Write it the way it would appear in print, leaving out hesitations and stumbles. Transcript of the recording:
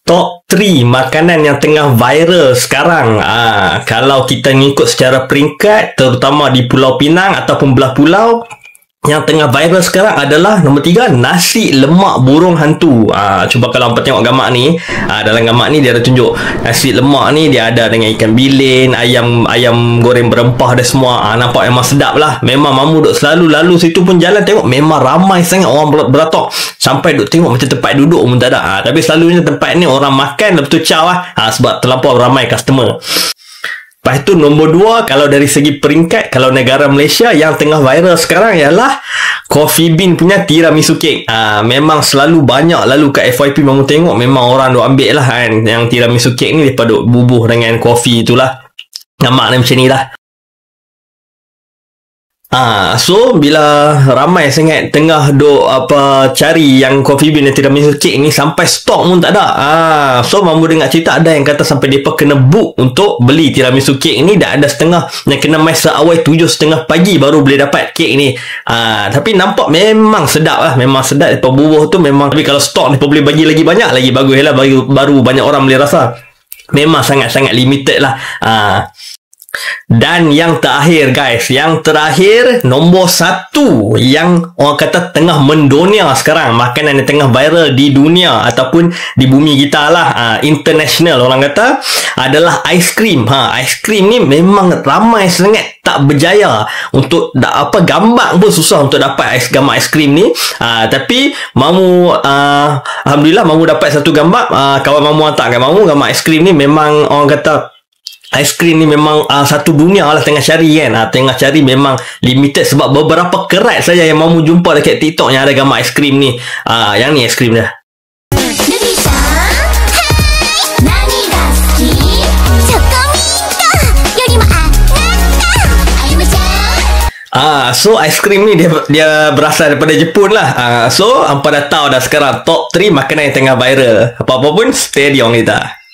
Top 3 makanan yang tengah viral sekarang. Kalau kita ngikut secara peringkat, terutama di Pulau Pinang ataupun belah pulau, yang tengah viral sekarang adalah nombor 3, nasi lemak burung hantu. Cuba kalau hampa tengok gambar ni, dalam gambar ni dia ada tunjuk nasi lemak ni, dia ada dengan ikan bilin, ayam goreng berempah dan semua. Nampak memang sedap lah. Memang mamu duk selalu lalu situ pun jalan tengok, memang ramai sangat orang beratok. Sampai duk tengok macam tempat duduk pun tak ada. Tapi selalunya tempat ni orang makan lepas tu caw lah. Sebab terlampau ramai customer. Lepas tu nombor 2, kalau dari segi peringkat, kalau negara Malaysia yang tengah viral sekarang ialah Coffee Bean punya tiramisu cake. Memang selalu banyak lalu kat FYP mamu tengok, memang orang duk ambil lah kan yang tiramisu cake ni, lepas duk bubuh dengan kopi itulah. Nampak macam ni lah. So bila ramai sangat tengah duk cari yang Coffee Bean dan tiramisu cake ni, sampai stok pun tak ada. So mamu dengar cerita ada yang kata sampai depa kena book untuk beli tiramisu cake ni, dah ada setengah yang kena mai seawal 7:30 pagi baru boleh dapat kek ni. Tapi nampak memang sedap lah, memang sedap depa bubuh tu memang. Tapi kalau stok depa boleh bagi lagi banyak lagi bagus lah, baru banyak orang boleh rasa. Memang sangat-sangat limited lah. Dan yang terakhir guys, yang terakhir nombor 1 yang orang kata tengah mendunia sekarang, makanan yang tengah viral di dunia ataupun di bumi kita lah, international orang kata, adalah aiskrim. Aiskrim ni memang ramai sangat tak berjaya untuk gambar pun susah untuk dapat gambar aiskrim ni. Tapi mamu alhamdulillah mamu dapat satu gambar. Kawan mamu hantar kat mamu gambar aiskrim ni. Memang orang kata aiskrim ni memang satu dunia lah tengah cari kan. Tengah cari memang limited, sebab beberapa kerat saja yang mamu jumpa dekat TikTok yang ada gambar aiskrim ni. Yang ni aiskrim dia. So aiskrim ni dia berasal daripada Jepun lah. So hampa dah tahu dah sekarang top 3 makanan yang tengah viral. Apa-apa pun stay di on kita.